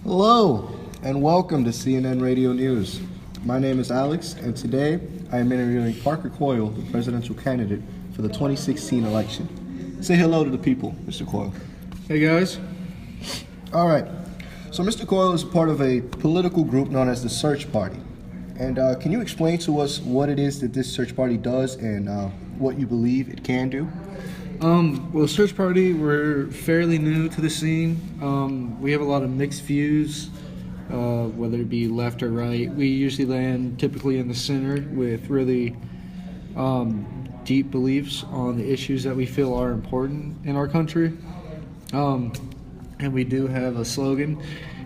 Hello, and welcome to CNN Radio News. My name is Alex, and today I am interviewing Parker Coyle, the presidential candidate for the 2016 election. Say hello to the people, Mr. Coyle. Hey guys. All right, so Mr. Coyle is a part of a political group known as the Search Party. And can you explain to us what it is that this Search Party does and what you believe it can do? Well, Search Party, we're fairly new to the scene. We have a lot of mixed views, whether it be left or right. We usually land typically in the center with really deep beliefs on the issues that we feel are important in our country. And we do have a slogan.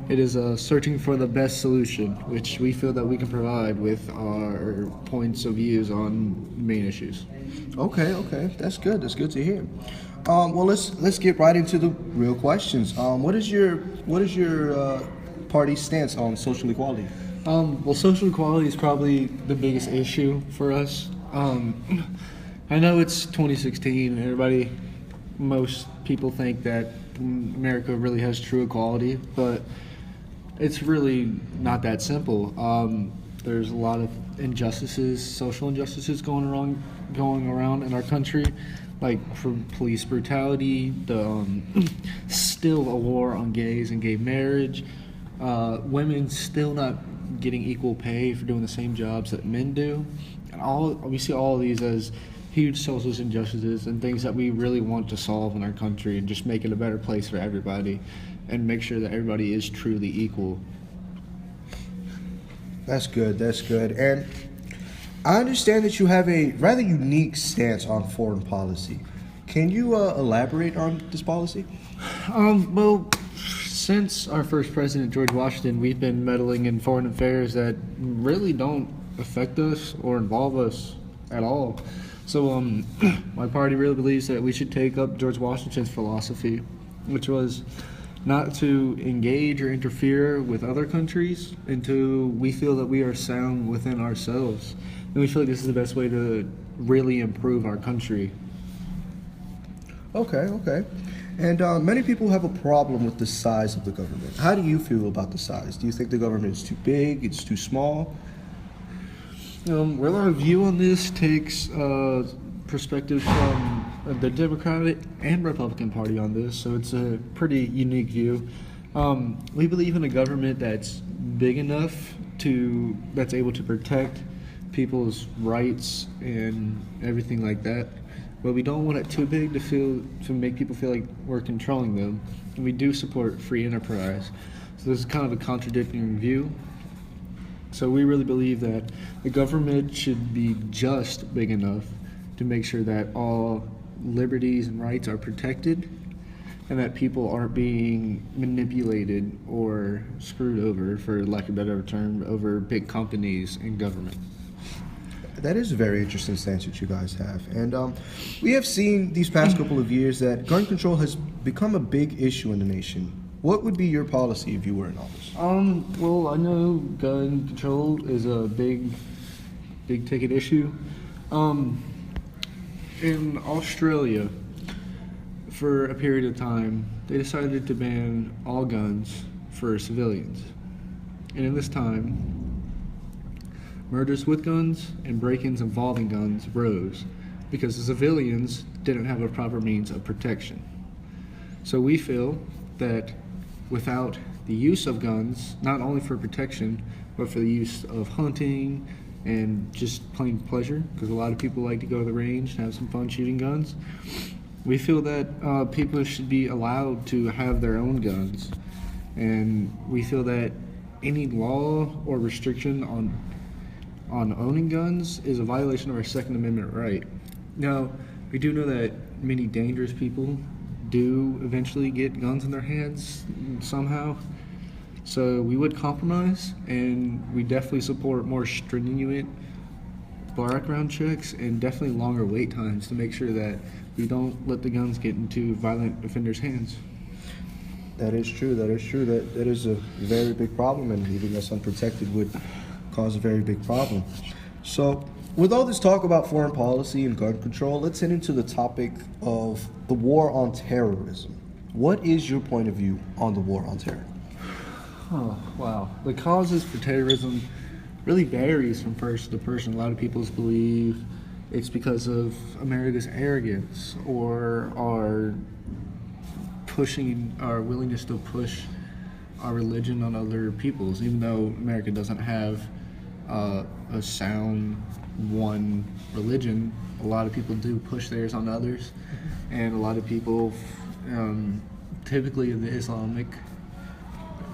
It is searching for the best solution, which we feel that we can provide with our points of views on main issues. Okay, that's good. That's good to hear. Well, let's get right into the real questions. What is your party's stance on social equality? Well, social equality is probably the biggest issue for us. I know it's 2016, and most people think that America really has true equality, but it's really not that simple. There's a lot of injustices, social injustices going around in our country, like from police brutality, still a war on gays and gay marriage, women still not getting equal pay for doing the same jobs that men do, and we see all of these as huge social injustices and things that we really want to solve in our country and just make it a better place for everybody and make sure that everybody is truly equal. That's good. And I understand that you have a rather unique stance on foreign policy. Can you elaborate on this policy? Well, since our first president, George Washington, we've been meddling in foreign affairs that really don't affect us or involve us at all. So my party really believes that we should take up George Washington's philosophy, which was not to engage or interfere with other countries until we feel that we are sound within ourselves. And we feel like this is the best way to really improve our country. Okay. And many people have a problem with the size of the government. How do you feel about the size? Do you think the government is too big, it's too small? Well, our view on this takes perspective from the Democratic and Republican Party on this, so it's a pretty unique view. We believe in a government that's big enough that's able to protect people's rights and everything like that, but we don't want it too big to make people feel like we're controlling them. And we do support free enterprise, so this is kind of a contradicting view. So we really believe that the government should be just big enough to make sure that all liberties and rights are protected and that people aren't being manipulated or screwed over, for lack of a better term, over big companies and government. That is a very interesting stance that you guys have. And we have seen these past couple of years that gun control has become a big issue in the nation. What would be your policy if you were in office? Well, I know gun control is a big ticket issue. In Australia, for a period of time, they decided to ban all guns for civilians. And in this time, murders with guns and break-ins involving guns rose because the civilians didn't have a proper means of protection. So we feel that without the use of guns, not only for protection, but for the use of hunting and just plain pleasure, because a lot of people like to go to the range and have some fun shooting guns, we feel that people should be allowed to have their own guns. And we feel that any law or restriction on owning guns is a violation of our Second Amendment right. Now, we do know that many dangerous people do eventually get guns in their hands somehow. So we would compromise, and we definitely support more stringent background checks and definitely longer wait times to make sure that we don't let the guns get into violent offenders' hands. That is true. That is a very big problem, and leaving us unprotected would cause a very big problem. So with all this talk about foreign policy and gun control, let's head into the topic of the war on terrorism. What is your point of view on the war on terror? Oh, wow. The causes for terrorism really varies from person to person. A lot of people believe it's because of America's arrogance or our willingness to push our religion on other peoples, even though America doesn't have a sound one religion. A lot of people do push theirs on others, and a lot of people, typically in the Islamic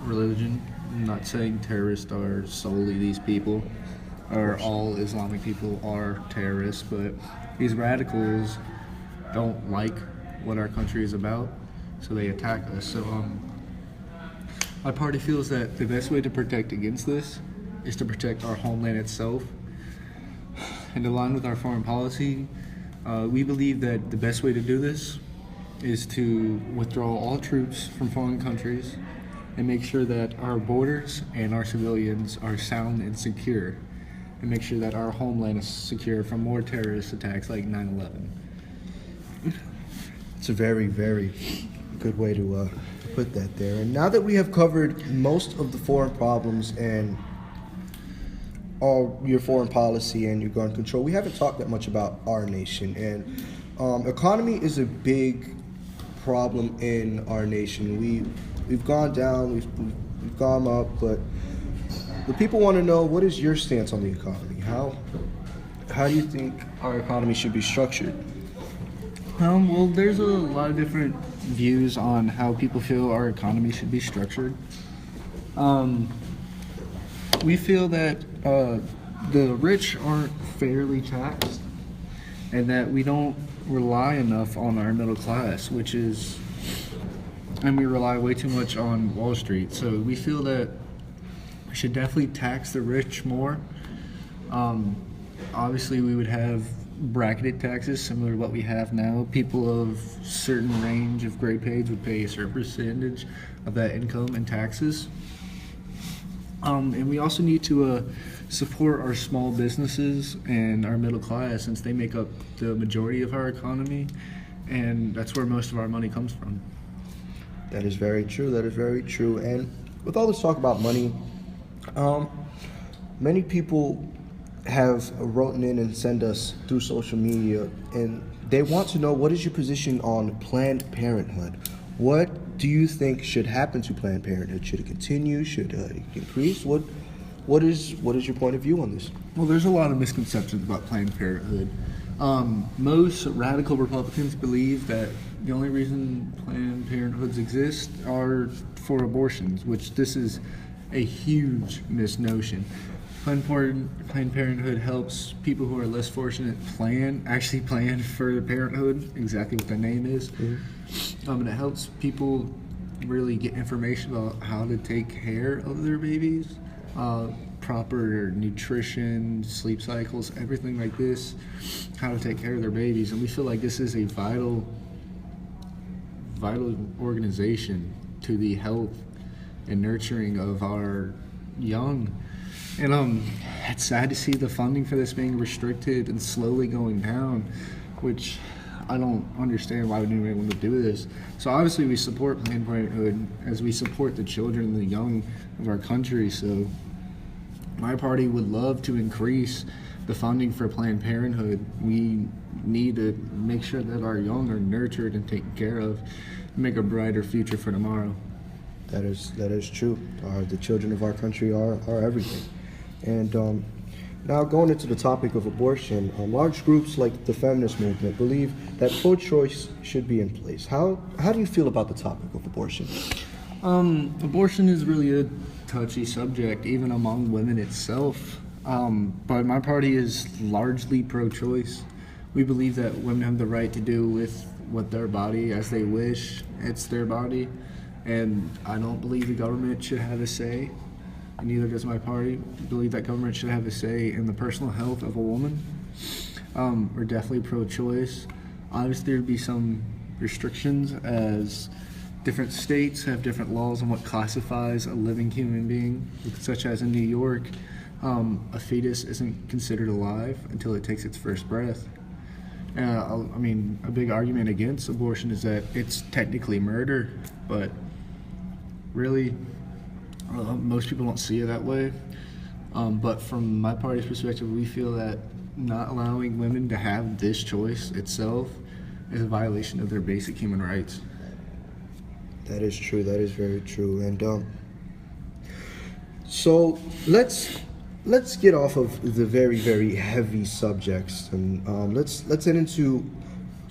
religion, I'm not saying terrorists are solely these people, or all Islamic people are terrorists, but these radicals don't like what our country is about, so they attack us. So my party feels that the best way to protect against this is to protect our homeland itself. And aligned with our foreign policy, we believe that the best way to do this is to withdraw all troops from foreign countries and make sure that our borders and our civilians are sound and secure, and make sure that our homeland is secure from more terrorist attacks like 9/11. It's a very, very good way to put that there. And now that we have covered most of the foreign problems and all your foreign policy and your gun control, we haven't talked that much about our nation. And economy is a big problem in our nation. We've gone down, we've gone up, but the people want to know, what is your stance on the economy? How do you think our economy should be structured? Well, there's a lot of different views on how people feel our economy should be structured. We feel that the rich aren't fairly taxed, and that we don't rely enough on our middle class, and we rely way too much on Wall Street. So we feel that we should definitely tax the rich more. Obviously, we would have bracketed taxes similar to what we have now. People of certain range of grade pays would pay a certain percentage of that income in taxes. And we also need to support our small businesses and our middle class, since they make up the majority of our economy, and that's where most of our money comes from. That is very true. That is very true. And with all this talk about money, many people have written in and sent us through social media, and they want to know, what is your position on Planned Parenthood? What do you think should happen to Planned Parenthood? Should it continue? Should it increase? What is your point of view on this? Well, there's a lot of misconceptions about Planned Parenthood. Most radical Republicans believe that the only reason Planned Parenthoods exist are for abortions, which this is a huge misnotion. Planned Parenthood helps people who are less fortunate actually plan for parenthood, exactly what the name is. Mm-hmm. And it helps people really get information about how to take care of their babies, proper nutrition, sleep cycles, everything like this, how to take care of their babies. And we feel like this is a vital organization to the health and nurturing of our young. And it's sad to see the funding for this being restricted and slowly going down, which I don't understand why would anyone want to do this. So obviously we support Planned Parenthood as we support the children and the young of our country. So my party would love to increase the funding for Planned Parenthood. We need to make sure that our young are nurtured and taken care of, and make a brighter future for tomorrow. That is true. The children of our country are everything. And now going into the topic of abortion, large groups like the feminist movement believe that pro-choice should be in place. How do you feel about the topic of abortion? Abortion is really a touchy subject, even among women itself. But my party is largely pro-choice. We believe that women have the right to do with their body as they wish. It's their body. And I don't believe the government should have a say, and neither does my party. We believe that government should have a say in the personal health of a woman. We're definitely pro-choice. Obviously, there'd be some restrictions, as different states have different laws on what classifies a living human being, such as in New York, a fetus isn't considered alive until it takes its first breath. A big argument against abortion is that it's technically murder, but really, Most people don't see it that way. But from my party's perspective, we feel that not allowing women to have this choice itself is a violation of their basic human rights. That is true. That is very true. And so let's get off of the very, very heavy subjects, and let's head into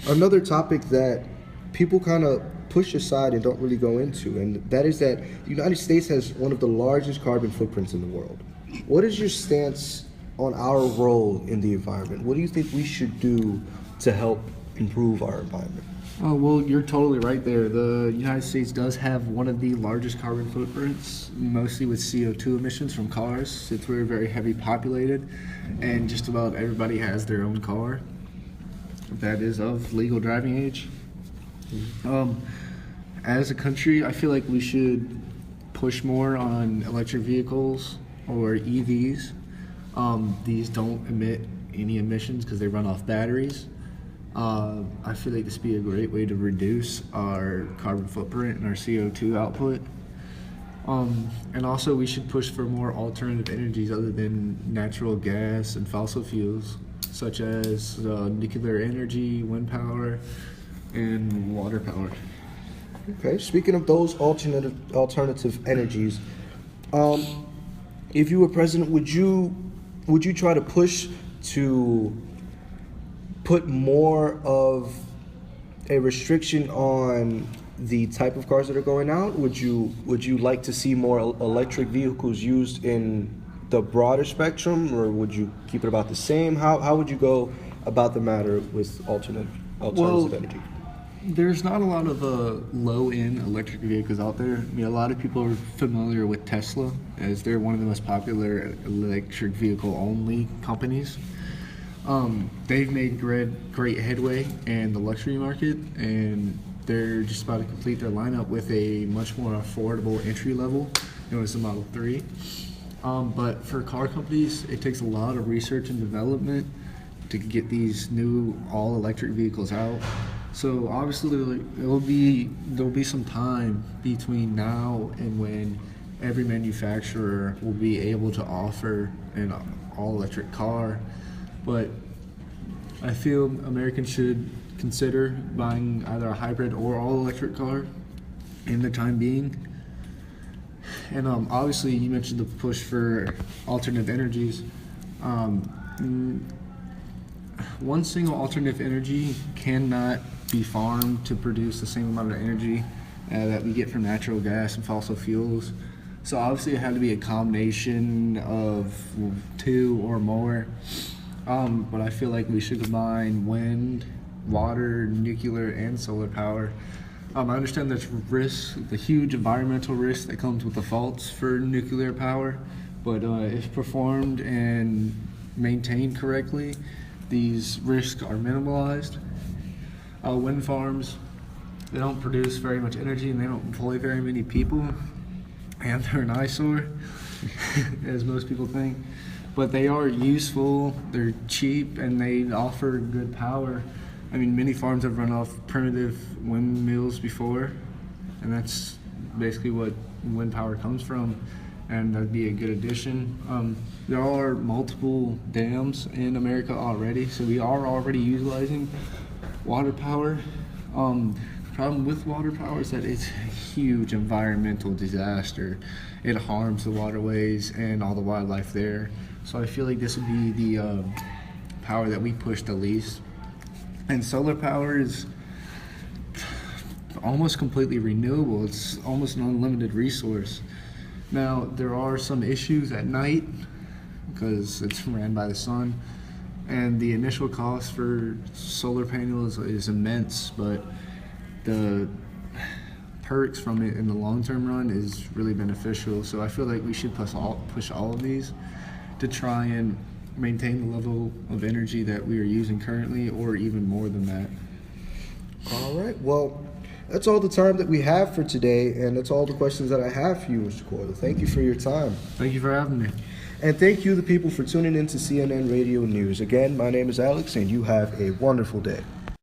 another topic that people kind of push aside and don't really go into, and that is that the United States has one of the largest carbon footprints in the world. What is your stance on our role in the environment? What do you think we should do to help improve our environment? Oh, well, you're totally right there. The United States does have one of the largest carbon footprints, mostly with CO2 emissions from cars, since we're very heavy populated, and just about everybody has their own car that is of legal driving age. As a country, I feel like we should push more on electric vehicles or EVs. These don't emit any emissions because they run off batteries. I feel like this would be a great way to reduce our carbon footprint and our CO2 output. And also we should push for more alternative energies other than natural gas and fossil fuels, such as nuclear energy, wind power, and water power. Okay, speaking of those alternative energies, if you were president, would you try to push to put more of a restriction on the type of cars that are going out? Would you like to see more electric vehicles used in the broader spectrum, or would you keep it about the same? How would you go about the matter with alternative energy? There's not a lot of low-end electric vehicles out there. I mean, a lot of people are familiar with Tesla, as they're one of the most popular electric vehicle-only companies. They've made great headway in the luxury market, and they're just about to complete their lineup with a much more affordable entry level, known as the Model 3. But for car companies, it takes a lot of research and development to get these new all-electric vehicles out. So obviously there'll be some time between now and when every manufacturer will be able to offer an all-electric car. But I feel Americans should consider buying either a hybrid or all-electric car in the time being. And obviously you mentioned the push for alternative energies. One single alternative energy cannot be farmed to produce the same amount of energy that we get from natural gas and fossil fuels. So obviously it had to be a combination of two or more. But I feel like we should combine wind, water, nuclear, and solar power. I understand there's risks, the huge environmental risk that comes with the faults for nuclear power, but if performed and maintained correctly, these risks are minimalized. Wind farms, they don't produce very much energy and they don't employ very many people, and they're an eyesore, as most people think. But they are useful, they're cheap, and they offer good power. I mean, many farms have run off primitive windmills before, and that's basically what wind power comes from, and that'd be a good addition. There are multiple dams in America already, so we are already utilizing water power. The problem with water power is that it's a huge environmental disaster. It harms the waterways and all the wildlife there. So I feel like this would be the power that we push the least. And solar power is almost completely renewable. It's almost an unlimited resource. Now, there are some issues at night because it's ran by the sun, and the initial cost for solar panels is immense, but the perks from it in the long-term run is really beneficial. So I feel like we should push all of these to try and maintain the level of energy that we are using currently, or even more than that. All right, well, that's all the time that we have for today, and that's all the questions that I have for you, Mr. Corda. Thank you for your time. Thank you for having me. And thank you, the people, for tuning in to CNN Radio News. Again, my name is Alex, and you have a wonderful day.